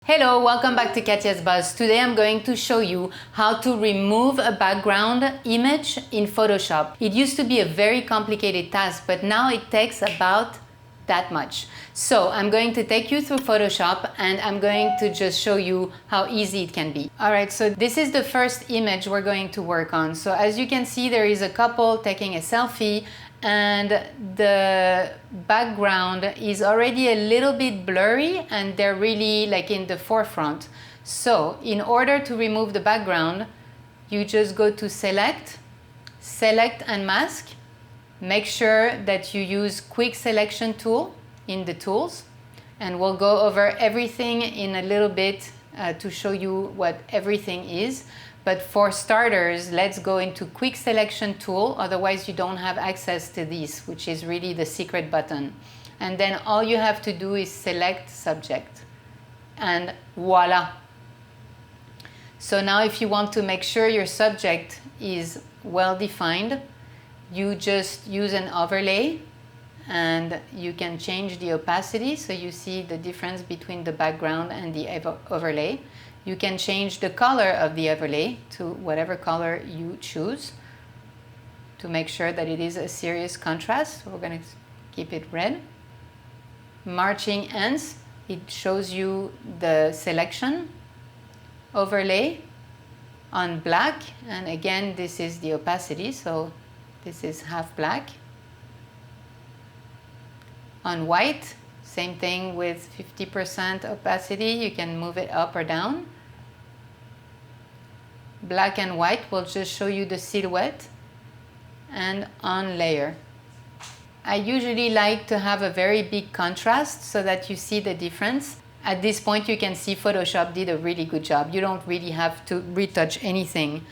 Hello, welcome back to Katia's Buzz. Today I'm going to show you how to remove a background image in Photoshop. It used to be a very complicated task, but now it takes about that much. So I'm going to take you through Photoshop and I'm going to just show you how easy it can be. Alright, so this is the first image we're going to work on. So as you can see, there is a couple taking a selfie and the background is already a little bit blurry and they're really like in the forefront. So in order to remove the background, you just go to select and mask. Make sure that you use quick selection tool in the tools, and we'll go over everything in a little bit to show you what everything is. But for starters, let's go into quick selection tool, otherwise you don't have access to this, which is really the secret button. And then all you have to do is select subject, and voila. So now if you want to make sure your subject is well defined, you just use an overlay and you can change the opacity so you see the difference between the background and the overlay. You can change the color of the overlay to whatever color you choose to make sure that it is a serious contrast. So we're going to keep it red. Marching ends, it shows you the selection overlay on black, and again this is the opacity, so this is half black. On white, same thing with 50% opacity, you can move it up or down. Black and white will just show you the silhouette. And on layer. I usually like to have a very big contrast so that you see the difference. At this point you can see Photoshop did a really good job. You don't really have to retouch anything.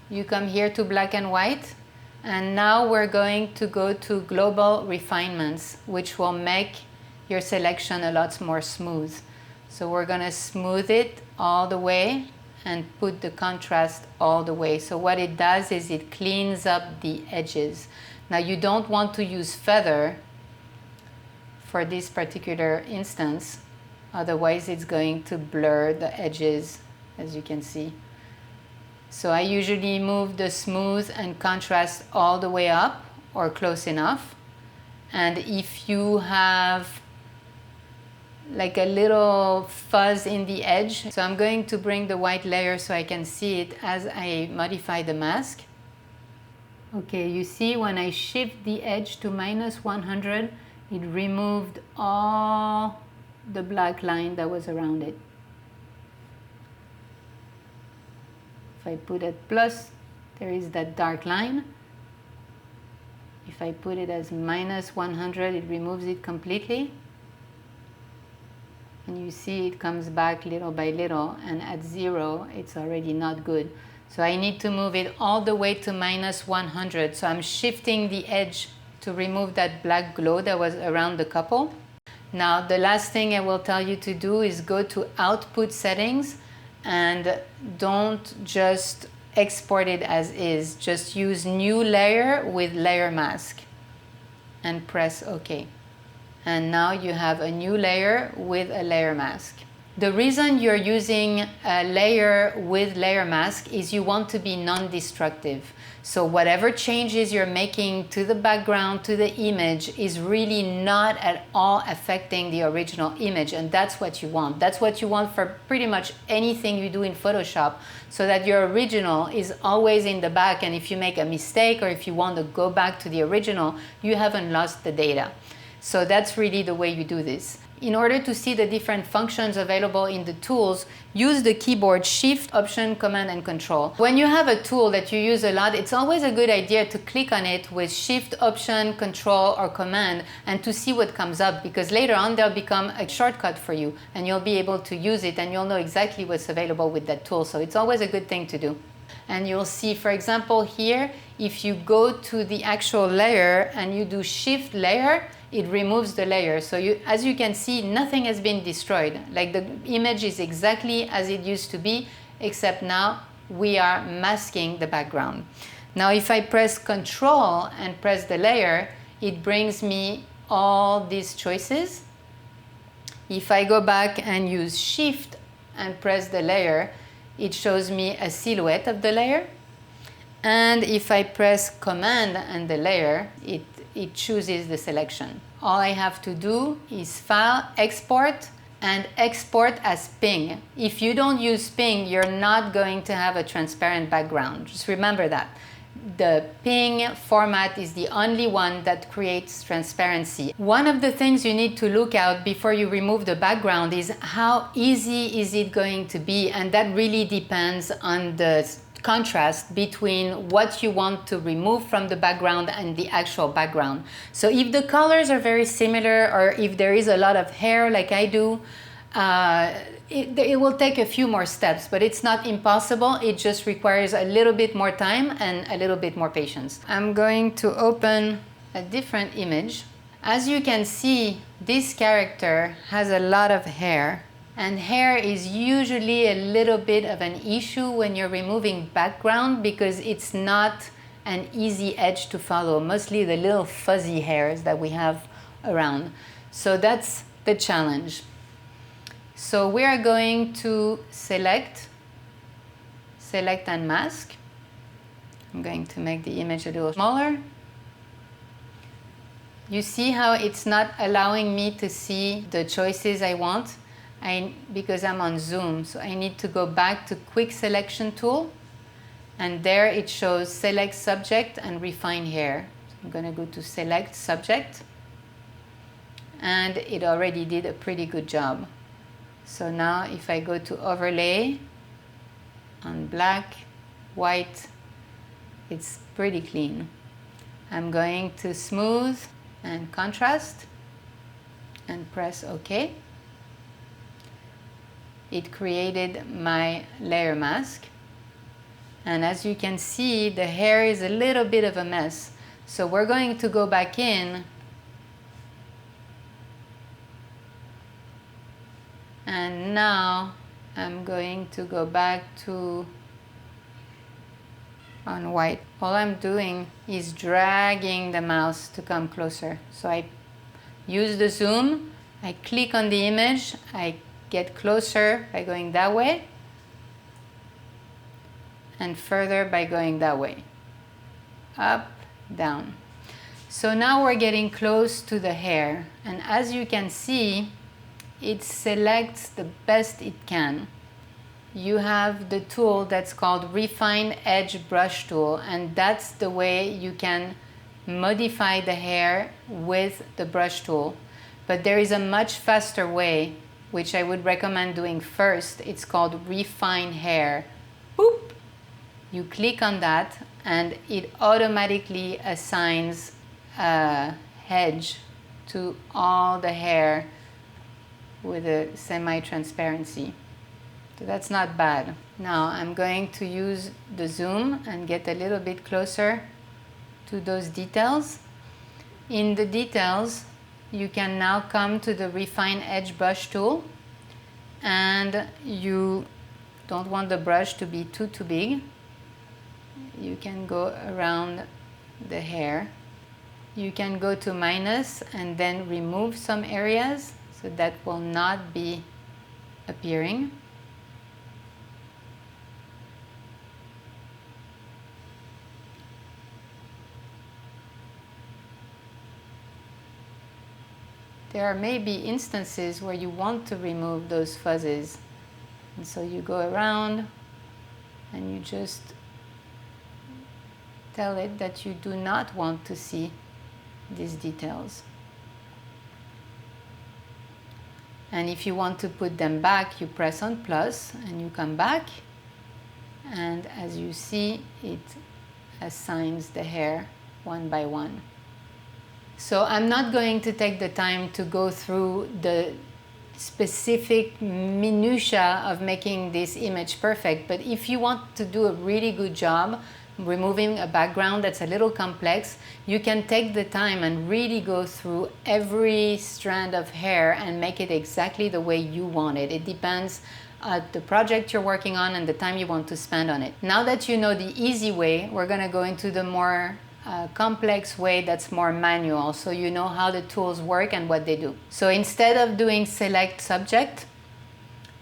You come here to black and white, and now we're going to go to global refinements, which will make your selection a lot more smooth. So we're going to smooth it all the way and put the contrast all the way. So what it does is it cleans up the edges. Now you don't want to use feather for this particular instance, otherwise it's going to blur the edges, as you can see. So I usually move the smooth and contrast all the way up or close enough. And if you have like a little fuzz in the edge, so I'm going to bring the white layer so I can see it as I modify the mask. Okay, you see when I shift the edge to -100, it removed all the black line that was around it. If I put it plus, there is that dark line. If I put it as -100, it removes it completely. And you see it comes back little by little, and at 0 it's already not good. So I need to move it all the way to -100. So I'm shifting the edge to remove that black glow that was around the couple. Now the last thing I will tell you to do is go to output settings, and don't just export it as is. Just use new layer with layer mask and press OK. And now you have a new layer with a layer mask. The reason you're using a layer with layer mask is you want to be non-destructive. So whatever changes you're making to the background, to the image, is really not at all affecting the original image, and that's what you want. That's what you want for pretty much anything you do in Photoshop, so that your original is always in the back, and if you make a mistake or if you want to go back to the original, you haven't lost the data. So that's really the way you do this. In order to see the different functions available in the tools, use the keyboard Shift, Option, Command, and Control. When you have a tool that you use a lot, it's always a good idea to click on it with Shift, Option, Control, or Command, and to see what comes up, because later on they'll become a shortcut for you and you'll be able to use it and you'll know exactly what's available with that tool. So it's always a good thing to do. And you'll see, for example, here, if you go to the actual layer and you do Shift Layer, it removes the layer. So as you can see, nothing has been destroyed. Like the image is exactly as it used to be, except now we are masking the background. Now if I press Control and press the layer, it brings me all these choices. If I go back and use Shift and press the layer, it shows me a silhouette of the layer. And if I press Command and the layer, it chooses the selection. All I have to do is File, Export, and export as ping. If you don't use ping, you're not going to have a transparent background. Just remember that. The ping format is the only one that creates transparency. One of the things you need to look out before you remove the background is how easy is it going to be, and that really depends on the contrast between what you want to remove from the background and the actual background. So if the colors are very similar, or if there is a lot of hair like I do, it will take a few more steps, but it's not impossible. It just requires a little bit more time and a little bit more patience. I'm going to open a different image. As you can see, this character has a lot of hair, and hair is usually a little bit of an issue when you're removing background because it's not an easy edge to follow, mostly the little fuzzy hairs that we have around. So that's the challenge. So we are going to select and mask. I'm going to make the image a little smaller. You see how it's not allowing me to see the choices I want? Because I'm on zoom, so I need to go back to Quick Selection Tool, and there it shows Select Subject and Refine Hair. So I'm going to go to Select Subject, and it already did a pretty good job. So now if I go to Overlay on black, white, it's pretty clean. I'm going to Smooth and Contrast and press OK. It created my layer mask, and as you can see, the hair is a little bit of a mess. So we're going to go back in and now I'm going to go back to on white. All I'm doing is dragging the mouse to come closer. So I use the zoom, I click on the image, I get closer by going that way, and further by going that way. Up, down. So now we're getting close to the hair, and as you can see, it selects the best it can. You have the tool that's called Refine Edge Brush Tool, and that's the way you can modify the hair with the brush tool. But there is a much faster way, which I would recommend doing first. It's called Refine Hair. Boop! You click on that and it automatically assigns a hedge to all the hair with a semi-transparency. So that's not bad. Now I'm going to use the zoom and get a little bit closer to those details. In the details, you can now come to the Refine Edge Brush tool, and you don't want the brush to be too big. You can go around the hair. You can go to minus and then remove some areas so that will not be appearing. There are maybe instances where you want to remove those fuzzes. And so you go around and you just tell it that you do not want to see these details. And if you want to put them back, you press on plus and you come back. And as you see, it assigns the hair one by one. So I'm not going to take the time to go through the specific minutiae of making this image perfect, but if you want to do a really good job removing a background that's a little complex, you can take the time and really go through every strand of hair and make it exactly the way you want it. It depends on the project you're working on and the time you want to spend on it. Now that you know the easy way, we're going to go into the more complex way that's more manual, so you know how the tools work and what they do. So instead of doing select subject,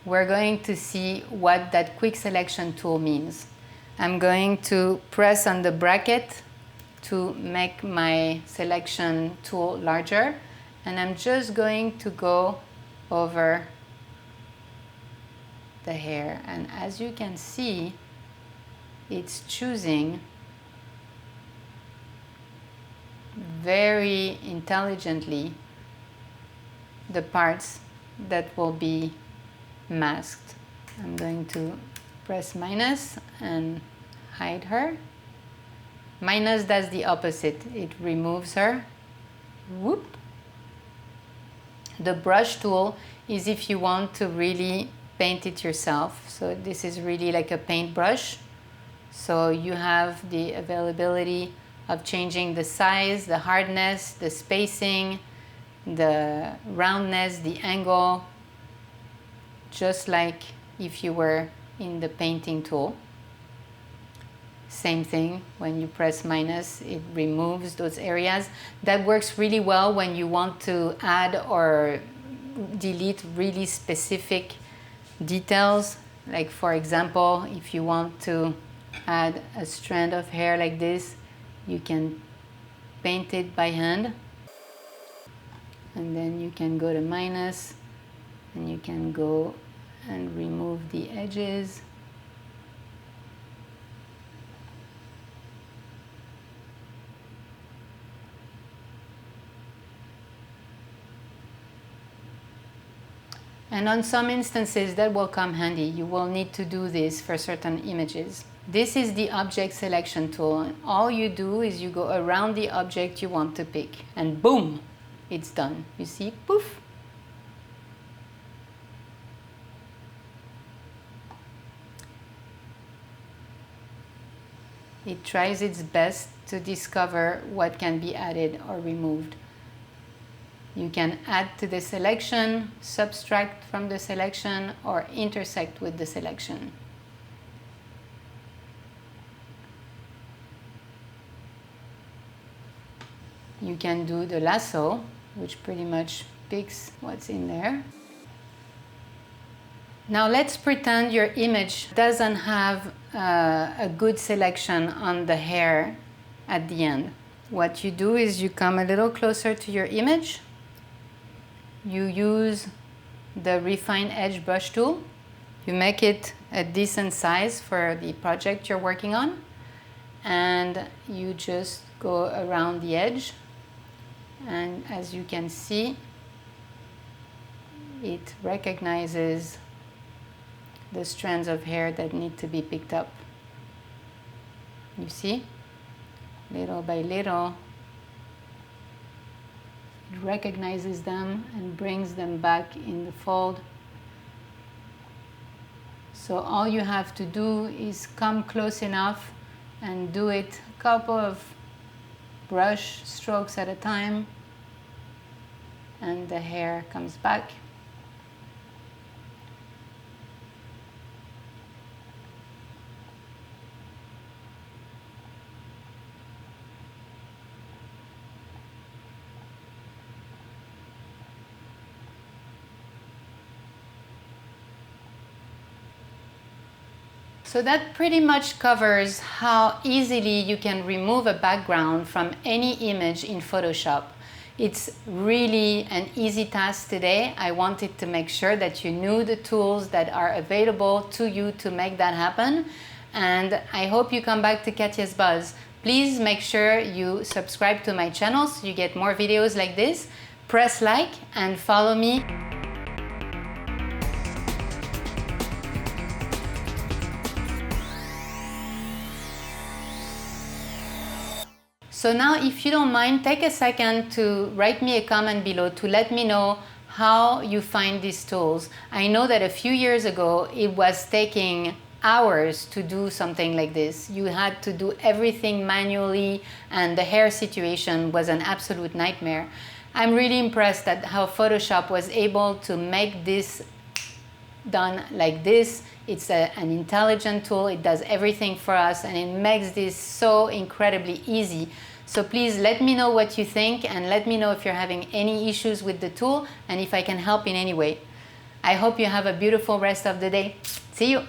we're going to see what that quick selection tool means. I'm going to press on the bracket to make my selection tool larger, and I'm just going to go over the hair, and as you can see, it's choosing very intelligently the parts that will be masked. I'm going to press minus and hide her. Minus does the opposite, it removes her. Whoop. The brush tool is if you want to really paint it yourself. So this is really like a paintbrush. So you have the availability of changing the size, the hardness, the spacing, the roundness, the angle, just like if you were in the painting tool. Same thing, when you press minus, it removes those areas. That works really well when you want to add or delete really specific details. Like for example, if you want to add a strand of hair like this, you can paint it by hand. And then you can go to minus, and you can go and remove the edges. And on some instances that will come handy. You will need to do this for certain images. This is the object selection tool. All you do is you go around the object you want to pick, and boom, it's done. You see, poof. It tries its best to discover what can be added or removed. You can add to the selection, subtract from the selection, or intersect with the selection. You can do the lasso, which pretty much picks what's in there. Now let's pretend your image doesn't have a good selection on the hair at the end. What you do is you come a little closer to your image. You use the Refine Edge brush tool. You make it a decent size for the project you're working on. And you just go around the edge. And as you can see, it recognizes the strands of hair that need to be picked up. You see? Little by little, it recognizes them and brings them back in the fold. So all you have to do is come close enough and do it a couple of brush strokes at a time, and the hair comes back. So that pretty much covers how easily you can remove a background from any image in Photoshop. It's really an easy task today. I wanted to make sure that you knew the tools that are available to you to make that happen. And I hope you come back to Katia's Buzz. Please make sure you subscribe to my channel so you get more videos like this. Press like and follow me. So now, if you don't mind, take a second to write me a comment below to let me know how you find these tools. I know that a few years ago, it was taking hours to do something like this. You had to do everything manually, and the hair situation was an absolute nightmare. I'm really impressed at how Photoshop was able to make this done like this. It's an intelligent tool. It does everything for us, and it makes this so incredibly easy. So please let me know what you think, and let me know if you're having any issues with the tool and if I can help in any way. I hope you have a beautiful rest of the day. See you.